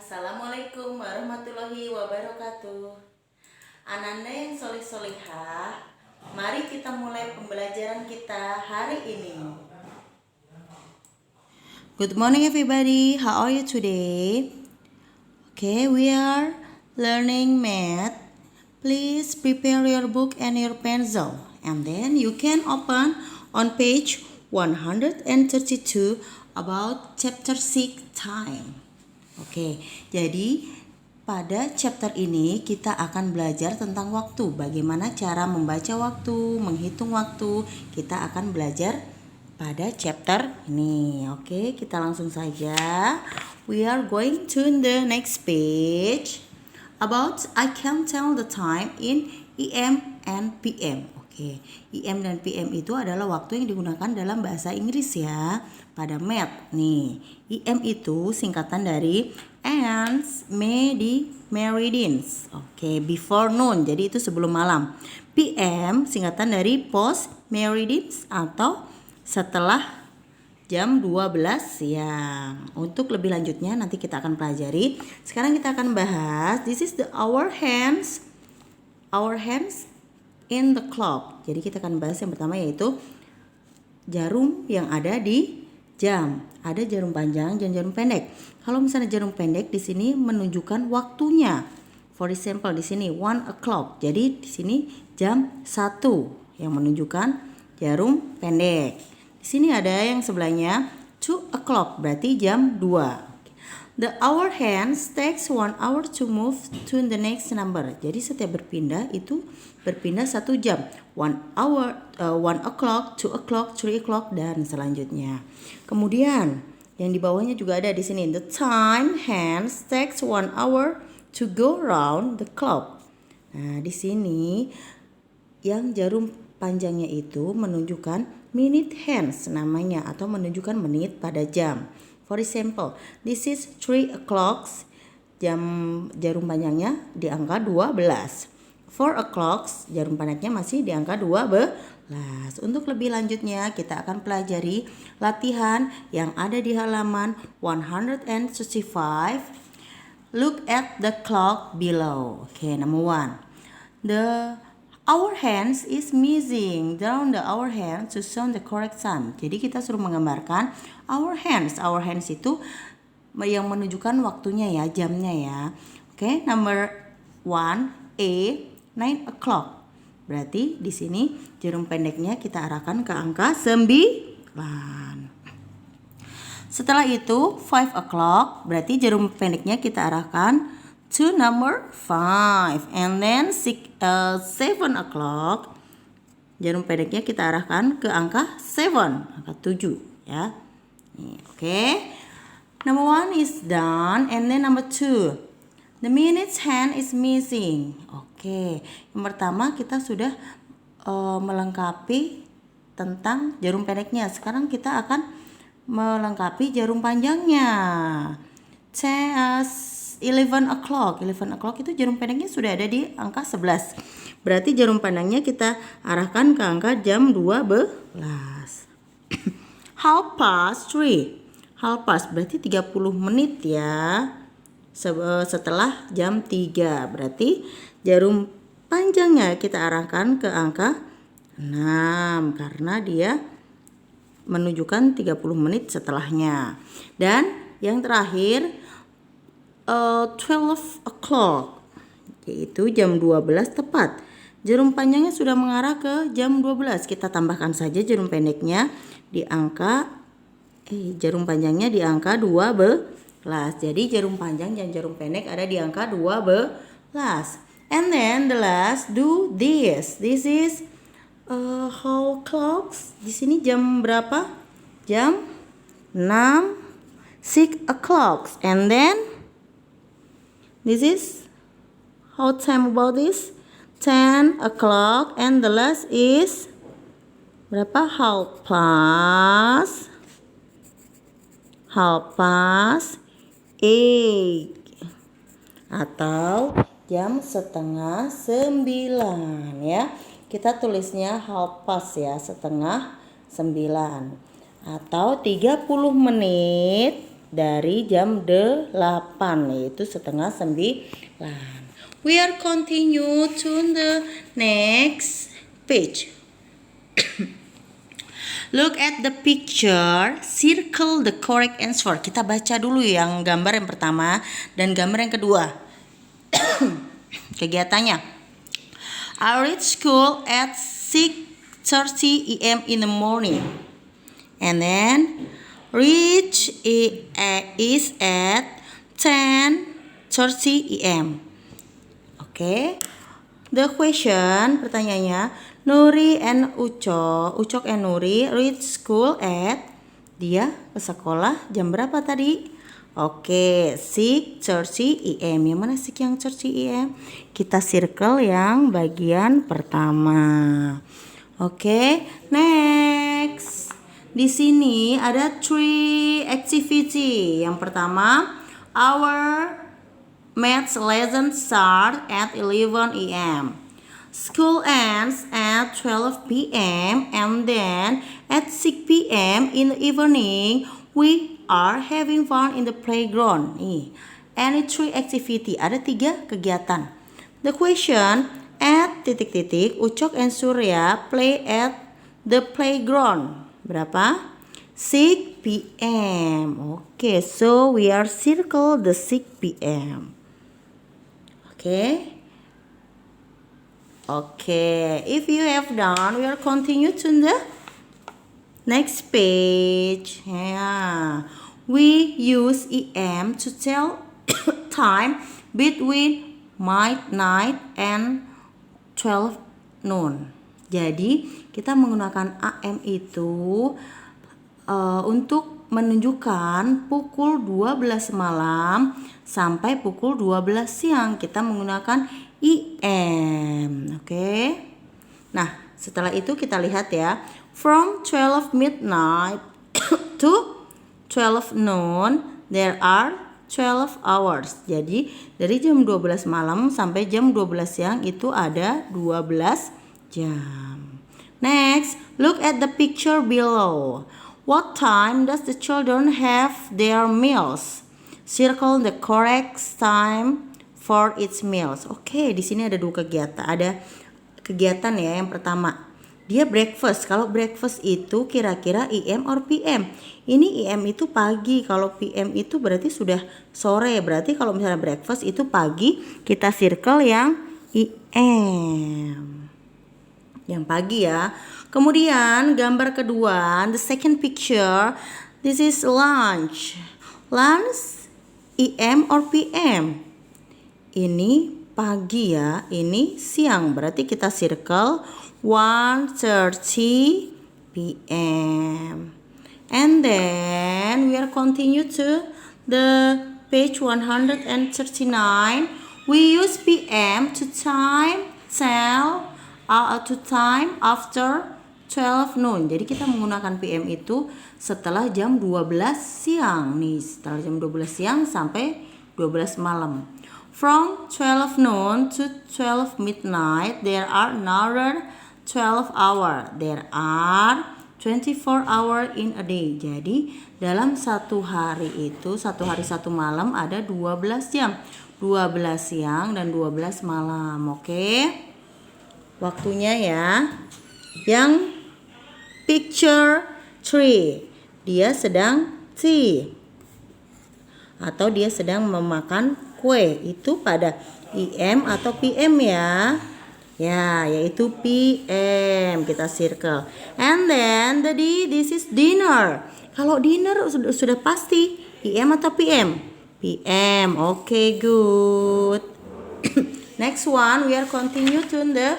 Assalamualaikum warahmatullahi wabarakatuh. Ananda yang solih-solihah, mari kita mulai pembelajaran kita hari ini. Good morning everybody, how are you today? Okay, we are learning math. Please prepare your book and your pencil, and then you can open on page 132 about chapter 6 time. Oke, jadi pada chapter ini kita akan belajar tentang waktu. Bagaimana cara membaca waktu, menghitung waktu. Kita akan belajar pada chapter ini. Oke, kita langsung saja. We are going to the next page about I can tell the time in AM and PM. Oke, AM dan PM itu adalah waktu yang digunakan dalam bahasa Inggris ya. Pada math nih, AM itu singkatan dari ants, meridians. Oke, before noon, jadi itu sebelum malam. PM singkatan dari post meridians atau setelah jam 12 siang. Untuk lebih lanjutnya nanti kita akan pelajari. Sekarang kita akan bahas this is the our hands in the clock. Jadi kita akan bahas yang pertama yaitu jarum yang ada di jam. Ada jarum panjang dan jarum pendek. Kalau misalnya jarum pendek di sini menunjukkan waktunya. For example di sini 1 o'clock. Jadi di sini jam 1 yang menunjukkan jarum pendek. Di sini ada yang sebelahnya 2 o'clock berarti jam 2. The hour hands takes 1 hour to move to the next number. Jadi setiap berpindah itu berpindah 1 jam. 1 hour, 1 o'clock, 2 o'clock, 3 o'clock dan selanjutnya. Kemudian yang di bawahnya juga ada di sini. The time hands takes 1 hour to go round the clock. Nah, di sini yang jarum panjangnya itu menunjukkan minute hands namanya atau menunjukkan menit pada jam. For example, this is 3 o'clock. Jarum panjangnya di angka 12. 4 o'clock, jarum pendeknya masih di angka 12. Untuk lebih lanjutnya kita akan pelajari latihan yang ada di halaman 135. Look at the clock below. Okay, number 1. The hour hands is missing down the hour hands to show the correct time. Jadi kita suruh menggambarkan hour hands. Hour hands itu yang menunjukkan waktunya ya, jamnya ya. Oke, number 1 A 9 o'clock. Berarti di sini jarum pendeknya kita arahkan ke angka 9. Setelah itu 5 o'clock, berarti jarum pendeknya kita arahkan to number 5. And then 7 o'clock, jarum pendeknya kita arahkan ke angka 7, angka 7 ya. Oke. Number 1 is done, and then number 2. The minutes hand is missing. Oke. Yang pertama kita sudah melengkapi tentang jarum pendeknya. Sekarang kita akan melengkapi jarum panjangnya. 11 o'clock. 11 o'clock itu jarum pendeknya sudah ada di angka 11. Berarti jarum pandangnya kita arahkan ke angka jam 12. Half past 3. Half past berarti 30 menit ya. Setelah jam 3. Berarti jarum panjangnya kita arahkan ke angka 6 karena dia menunjukkan 30 menit setelahnya. Dan yang terakhir 12 o'clock, yaitu jam 12 tepat. Jarum panjangnya sudah mengarah ke jam 12. Kita tambahkan saja jarum pendeknya di angka jarum panjangnya di angka 12. Jadi jarum panjang dan jarum pendek ada di angka 12. And then the last do this. This is how clocks. Di sini jam berapa? Jam 6, 6 o'clock. And then this is how time about this? 10 o'clock and the last is berapa? Half past 8 atau jam setengah 9 ya. Kita tulisnya half past ya, setengah 9 atau 30 menit dari jam 8, yaitu setengah 9. We are continue to the next page. Look at the picture, circle the correct answer. Kita baca dulu yang gambar yang pertama dan gambar yang kedua. Kegiatannya. I reach school at 6:30 a.m. in the morning. And then reach is at 10:30 a.m. Okay. The question, pertanyaannya, Nuri and Ucok and Nuri reach school at, dia ke sekolah jam berapa tadi? Oke, 6:30 a.m. Yang mana 6:30 a.m.? Kita circle yang bagian pertama. Oke, next. Di sini ada 3 activity. Yang pertama, our maths lesson start at 11 a.m. School ends at 12 p.m. and then at 6 p.m. in the evening we are having fun in the playground. Any 3 activity, ada 3 kegiatan. The question, at ... Ucok and Surya play at the playground. Berapa? 6 p.m. Okay, so we are circle the 6 p.m. Okay, if you have done, we will continue to the next page. Yeah, we use EM to tell time between midnight and 12 noon. Jadi kita menggunakan AM itu untuk menunjukkan pukul 12 malam sampai pukul 12 siang. Kita menggunakan IM. Oke. Nah, setelah itu kita lihat ya. From 12 midnight to 12 noon, there are 12 hours. Jadi, dari jam 12 malam sampai jam 12 siang itu ada 12 jam. Next, look at the picture below. What time does the children have their meals? Circle the correct time for its meals. Oke, di sini ada 2 kegiatan. Ada kegiatan ya, yang pertama. Dia breakfast. Kalau breakfast itu kira-kira IM or PM. Ini IM itu pagi. Kalau PM itu berarti sudah sore. Berarti kalau misalnya breakfast itu pagi, kita circle yang IM. Yang pagi ya. Kemudian gambar kedua, the second picture, this is lunch. Lunch IM or PM? Ini pagi ya, ini siang. Berarti kita circle 1:30 p.m. And then we are continue to the page 139. We use PM to time after 12 noon. Jadi kita menggunakan PM itu setelah jam 12 siang nih, setelah jam 12 siang sampai 12 malam. From 12 noon to 12 midnight, there are another 12 hour. There are 24 hour in a day. Jadi dalam satu hari itu, satu hari satu malam ada 12 jam. 12 siang dan 12 malam. Oke. Waktunya ya. Yang picture 3. Dia sedang tea. Atau dia sedang memakan kue. Itu pada IM atau PM ya. Ya, yaitu PM. Kita circle. And then tadi this is dinner. Kalau dinner sudah pasti IM atau PM? PM. Okay, good. Next one, we are continue to the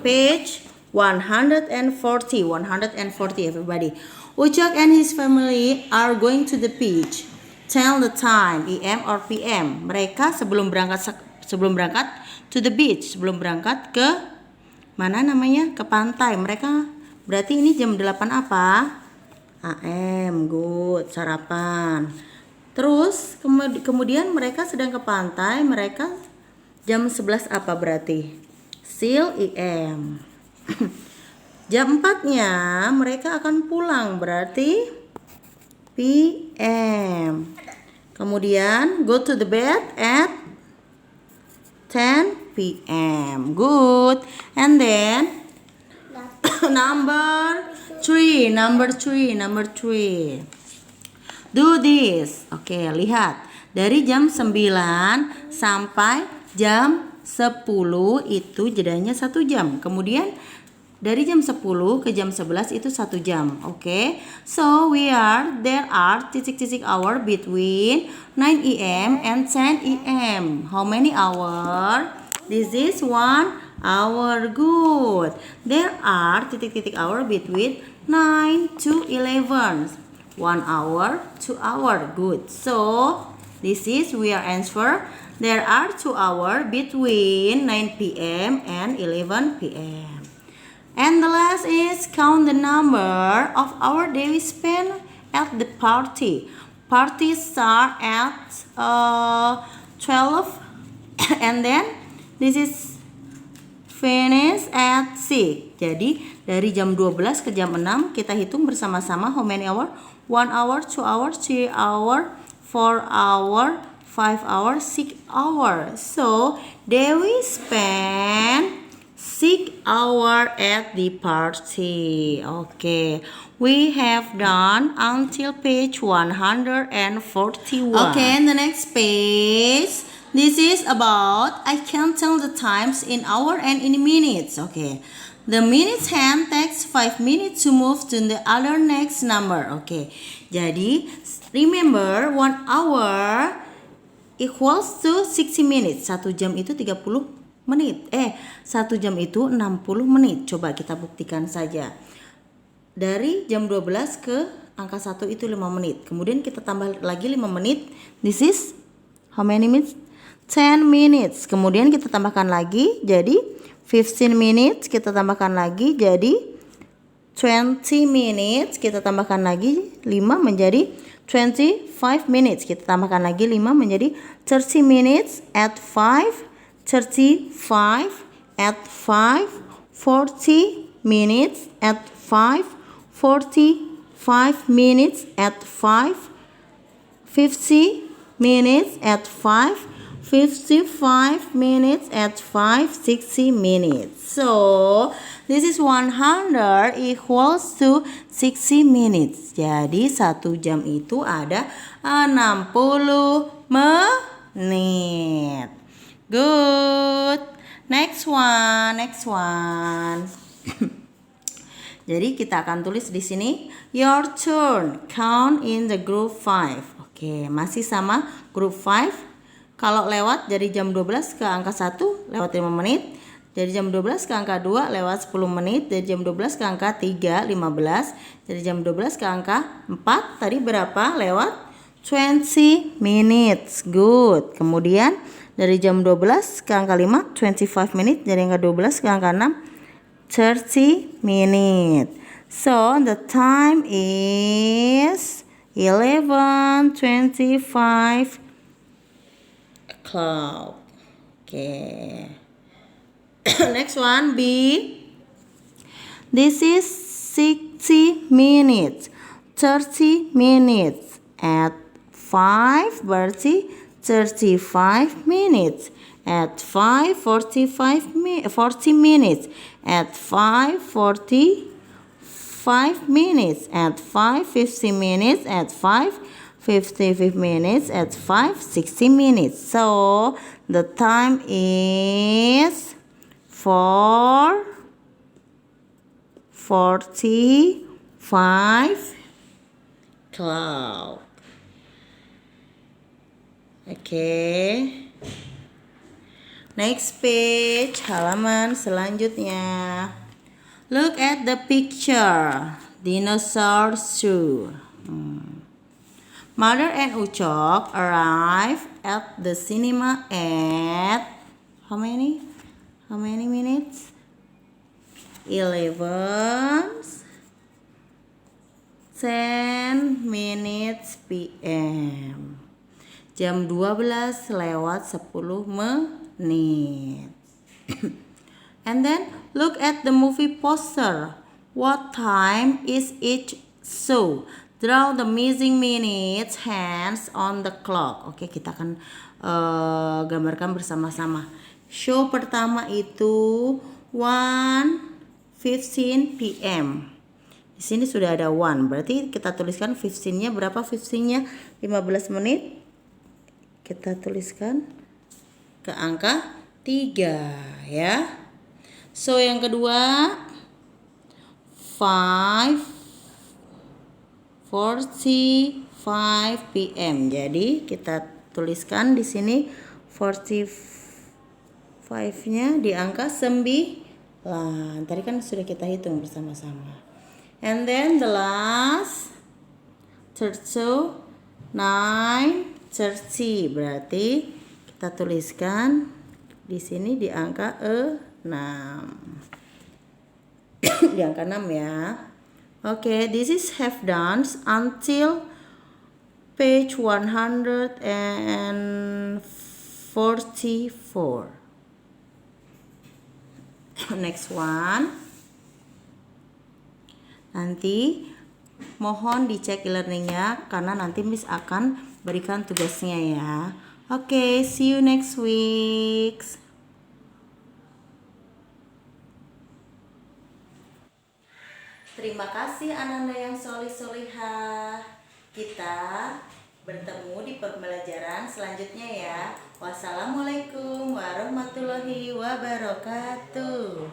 page 140. 140 everybody. Ucok and his family are going to the beach. Tell the time, EM or PM. Mereka sebelum berangkat to the beach, sebelum berangkat ke mana namanya? Ke pantai. Mereka berarti ini jam 8 apa? AM. Good, sarapan. Terus kemudian mereka sedang ke pantai, mereka jam 11 apa berarti? Still IM. Jam 4-nya mereka akan pulang, berarti p.m. Kemudian go to the bed at 10 p.m. Good. And then number 3. Do this. Oke, lihat. Dari jam 9 sampai jam 10 itu jedanya 1 jam. Kemudian dari jam 10 ke jam 11 itu 1 jam. Oke. So there are titik-titik hour between 9 a.m. and 10 a.m. How many hour? This is 1 hour. Good. There are titik-titik hour between 9 to 11. 1 hour, 2 hour. Good. So this is we are answer. There are 2 hours between 9 p.m. and 11 p.m. And the last is count the number of our day we spend at the party. Party start at 12 and then this is finish at 6. Jadi dari jam 12 ke jam 6 kita hitung bersama-sama how many hour? 1 hour, 2 hour, 3 hour, 4 hour, 5 hour, 6 hour. So Dewi spend 6 hour at the party. Okay, we have done until page 141. Okay, and the next page. This is about I can tell the times in hour and in minutes. Okay. The minutes hand takes 5 minutes to move to the other next number. Okay. Jadi remember 1 hour equals to 60 minutes. 1 jam itu 30 menit. 1 jam itu 60 menit. Coba kita buktikan saja. Dari jam 12 ke angka 1 itu 5 menit. Kemudian kita tambah lagi 5 menit. This is how many minutes? 10 minutes. Kemudian kita tambahkan lagi jadi 15 minutes. Kita tambahkan lagi jadi 20 minutes. Kita tambahkan lagi 5 menjadi 25 minutes. Kita tambahkan lagi 5 menjadi 30 minutes. At 5, 35. At 5, 40 minutes. At 5, 45 minutes. At 5, 50 minutes. At 5, 55 minutes. At 5, 60 minutes. So this is 100 equals to 60 minutes. Jadi 1 jam itu ada 60 menit. Good. Next one. Jadi kita akan tulis di sini your turn. Count in the group 5. Oke, masih sama group 5. Kalau lewat dari jam 12 ke angka 1 lewat 5 menit. Dari jam 12 ke angka 2 lewat 10 menit. Dari jam 12 ke angka 3 15. Dari jam 12 ke angka 4 tadi berapa? Lewat 20 minutes. Good. Kemudian dari jam 12 ke angka 5 25 menit. Dari angka 12 ke angka 6 30 minutes. So the time is 11:25 o'clock. Okay. Next one, B. This is 60 minutes. 30 minutes. At 5 berarti 35 minutes. At 5 40 minutes. At 5 45 minutes. At 5 50 minutes. At 5 55 minutes. At 5 60 minutes. So the time is 4:45 o'clock. Okay. Next page, halaman selanjutnya. Look at the picture. Dinosaur zoo. Mother and Ucok arrive at the cinema at how many minutes? 10 minutes p.m. Jam 12 lewat 10 menit. And then look at the movie poster. What time is each show? Draw the missing minutes hands on the clock. Oke, kita akan gambarkan bersama-sama. Show pertama itu 1:15 p.m. Di sini sudah ada 1, berarti kita tuliskan 15-nya berapa? 15-nya 15 menit. Kita tuliskan ke angka 3 ya. So yang kedua 5:45 p.m. Jadi kita tuliskan di sini 45-nya di angka 9. Tadi kan sudah kita hitung bersama-sama. And then the last 9:30, berarti kita tuliskan di sini di angka 6. Di angka 6 ya. Oke, this is have done until page 144. Next one. Nanti mohon dicek e-learningnya karena nanti Miss akan berikan tugasnya ya. Oke, see you next week. Terima kasih Ananda yang solih-solihah. Kita bertemu di pembelajaran selanjutnya ya. Wassalamualaikum warahmatullahi wabarakatuh.